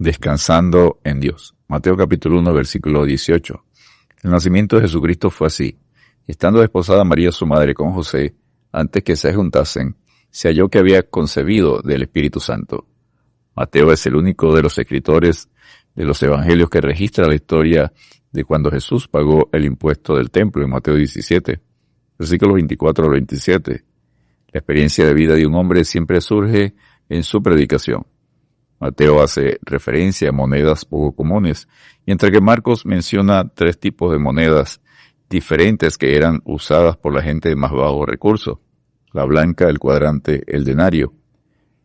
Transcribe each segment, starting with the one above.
Descansando en Dios. Mateo capítulo 1, versículo 18. El nacimiento de Jesucristo fue así. Estando desposada María su madre con José, antes que se juntasen, se halló que había concebido del Espíritu Santo. Mateo es el único de los escritores de los evangelios que registra la historia de cuando Jesús pagó el impuesto del templo en Mateo 17, versículos 24 al 27. La experiencia de vida de un hombre siempre surge en su predicación. Mateo hace referencia a monedas poco comunes, mientras que Marcos menciona 3 tipos de monedas diferentes que eran usadas por la gente de más bajos recursos: la blanca, el cuadrante, el denario.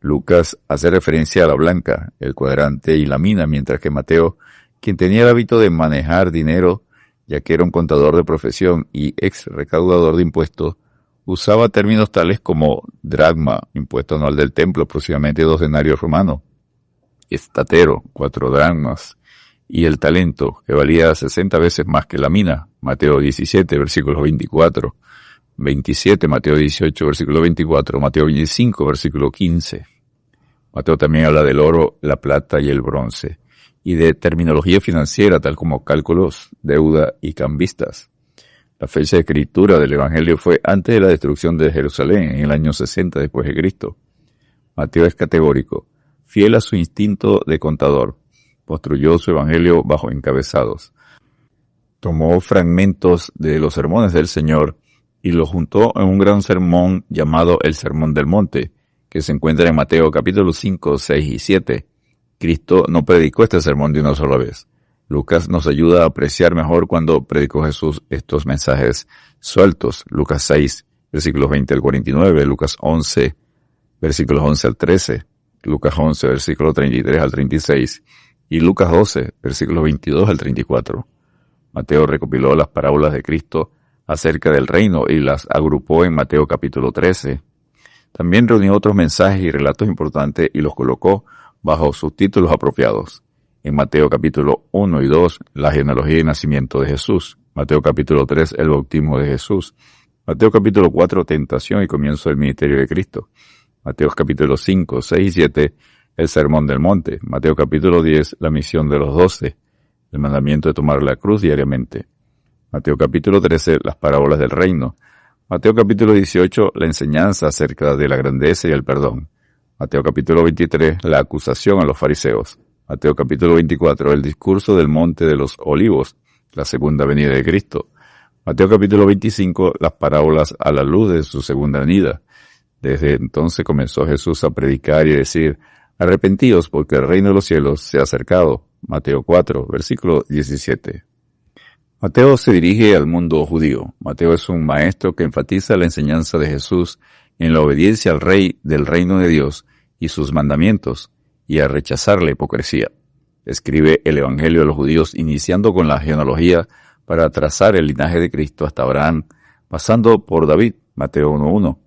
Lucas hace referencia a la blanca, el cuadrante y la mina, mientras que Mateo, quien tenía el hábito de manejar dinero, ya que era un contador de profesión y ex recaudador de impuestos, usaba términos tales como dracma, impuesto anual del templo, aproximadamente 2 denarios romanos, estatero, 4 dracmas, y el talento, que valía 60 veces más que la mina, Mateo 17, versículos 24, 27, Mateo 18, versículo 24, Mateo 25, versículo 15. Mateo también habla del oro, la plata y el bronce, y de terminología financiera tal como cálculos, deuda y cambistas. La fecha de escritura del Evangelio fue antes de la destrucción de Jerusalén, en el año 60 después de Cristo. Mateo es categórico, fiel a su instinto de contador. Construyó su Evangelio bajo encabezados. Tomó fragmentos de los sermones del Señor y los juntó en un gran sermón llamado el Sermón del Monte, que se encuentra en Mateo capítulo 5, 6 y 7. Cristo no predicó este sermón de una sola vez. Lucas nos ayuda a apreciar mejor cuando predicó Jesús estos mensajes sueltos. Lucas 6, versículos 20 al 49, Lucas 11, versículos 11 al 13, Lucas 11, versículos 33 al 36, y Lucas 12, versículos 22 al 34. Mateo recopiló las parábolas de Cristo acerca del reino y las agrupó en Mateo capítulo 13. También reunió otros mensajes y relatos importantes y los colocó bajo sus títulos apropiados. En Mateo capítulo 1 y 2, la genealogía y nacimiento de Jesús. Mateo capítulo 3, el bautismo de Jesús. Mateo capítulo 4, tentación y comienzo del ministerio de Cristo. Mateo capítulo 5, 6 y 7, el sermón del monte. Mateo capítulo 10, la misión de los 12, el mandamiento de tomar la cruz diariamente. Mateo capítulo 13, las parábolas del reino. Mateo capítulo 18, la enseñanza acerca de la grandeza y el perdón. Mateo capítulo 23, la acusación a los fariseos. Mateo capítulo 24, el discurso del monte de los olivos, la segunda venida de Cristo. Mateo capítulo 25, las parábolas a la luz de su segunda venida. Desde entonces comenzó Jesús a predicar y decir: arrepentíos porque el reino de los cielos se ha acercado. Mateo 4, versículo 17. Mateo se dirige al mundo judío. Mateo es un maestro que enfatiza la enseñanza de Jesús en la obediencia al Rey del reino de Dios y sus mandamientos, y a rechazar la hipocresía. Escribe el Evangelio de los judíos iniciando con la genealogía para trazar el linaje de Cristo hasta Abraham, pasando por David, Mateo 1.1,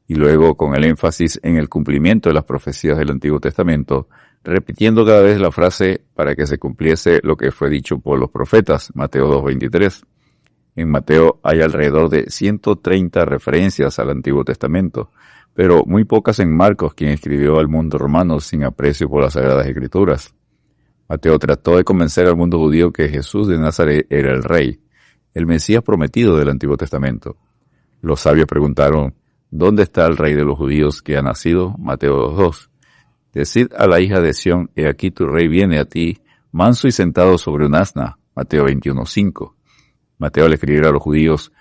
y luego con el énfasis en el cumplimiento de las profecías del Antiguo Testamento, repitiendo cada vez la frase para que se cumpliese lo que fue dicho por los profetas, Mateo 2.23. En Mateo hay alrededor de 130 referencias al Antiguo Testamento, pero muy pocas en Marcos, quien escribió al mundo romano sin aprecio por las Sagradas Escrituras. Mateo trató de convencer al mundo judío que Jesús de Nazaret era el Rey, el Mesías prometido del Antiguo Testamento. Los sabios preguntaron: ¿dónde está el Rey de los judíos que ha nacido? Mateo 2.2. Decid a la hija de Sión: he aquí tu Rey viene a ti, manso y sentado sobre un asna. Mateo 21.5. Mateo, al escribir a los judíos,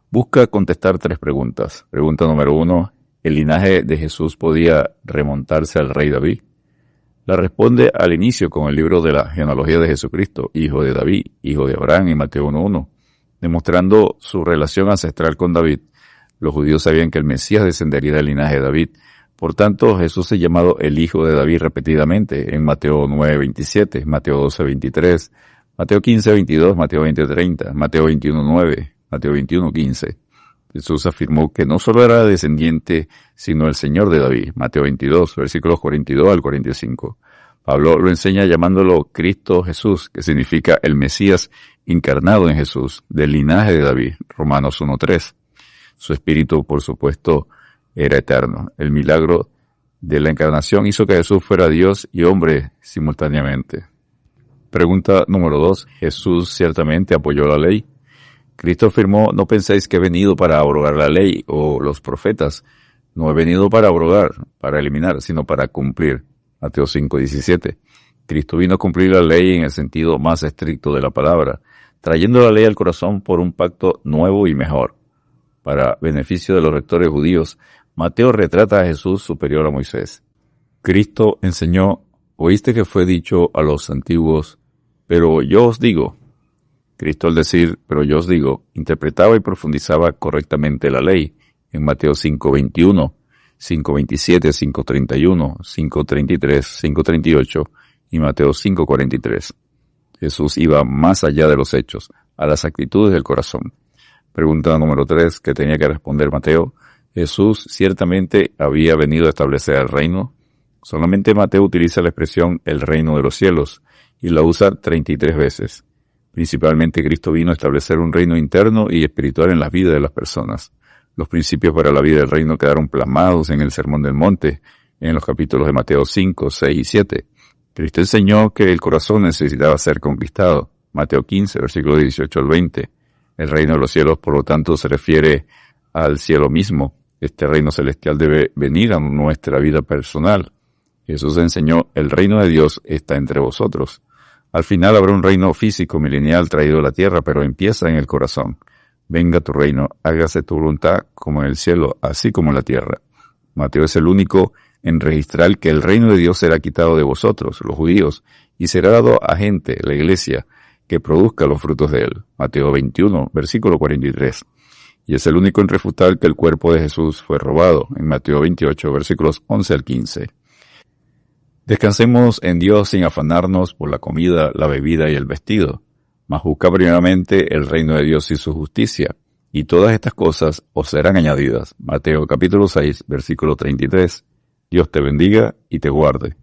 busca contestar 3 preguntas. Pregunta número 1: ¿el linaje de Jesús podía remontarse al rey David? La responde al inicio con el libro de la genealogía de Jesucristo, hijo de David, hijo de Abraham, en Mateo 1.1, demostrando su relación ancestral con David. Los judíos sabían que el Mesías descendería del linaje de David. Por tanto, Jesús es llamado el hijo de David repetidamente en Mateo 9.27, Mateo 12.23, Mateo 15.22, Mateo 20.30, Mateo 21.9, Mateo 21.15. Jesús afirmó que no solo era descendiente, sino el Señor de David. Mateo 22, versículos 42 al 45. Pablo lo enseña llamándolo Cristo Jesús, que significa el Mesías encarnado en Jesús, del linaje de David. Romanos 1.3. Su espíritu, por supuesto, era eterno. El milagro de la encarnación hizo que Jesús fuera Dios y hombre simultáneamente. Pregunta número 2. ¿Jesús ciertamente apoyó la ley? Cristo afirmó: no penséis que he venido para abrogar la ley o los profetas. No he venido para abrogar, para eliminar, sino para cumplir. Mateo 5:17. Cristo vino a cumplir la ley en el sentido más estricto de la palabra, trayendo la ley al corazón por un pacto nuevo y mejor. Para beneficio de los lectores judíos, Mateo retrata a Jesús superior a Moisés. Cristo enseñó: oíste que fue dicho a los antiguos, pero yo os digo. Cristo, al decir pero yo os digo, interpretaba y profundizaba correctamente la ley en Mateo 5:21, 5:27, 5:31, 5:33, 5:38 y Mateo 5:43. Jesús iba más allá de los hechos, a las actitudes del corazón. Pregunta número 3 que tenía que responder Mateo: ¿Jesús ciertamente había venido a establecer el reino? Solamente Mateo utiliza la expresión el reino de los cielos y la usa 33 veces. Principalmente Cristo vino a establecer un reino interno y espiritual en las vidas de las personas. Los principios para la vida del reino quedaron plasmados en el Sermón del Monte, en los capítulos de Mateo 5, 6 y 7. Cristo enseñó que el corazón necesitaba ser conquistado. Mateo 15, versículos 18 al 20. El reino de los cielos, por lo tanto, se refiere al cielo mismo. Este reino celestial debe venir a nuestra vida personal. Jesús enseñó: el reino de Dios está entre vosotros. Al final habrá un reino físico milenial traído a la tierra, pero empieza en el corazón. Venga tu reino, hágase tu voluntad como en el cielo, así como en la tierra. Mateo es el único en registrar que el reino de Dios será quitado de vosotros, los judíos, y será dado a gente, la iglesia, que produzca los frutos de él. Mateo 21, versículo 43. Y es el único en refutar que el cuerpo de Jesús fue robado, en Mateo 28, versículos 11 al 15. Descansemos en Dios sin afanarnos por la comida, la bebida y el vestido, mas busca primeramente el reino de Dios y su justicia, y todas estas cosas os serán añadidas. Mateo capítulo 6, versículo 33. Dios te bendiga y te guarde.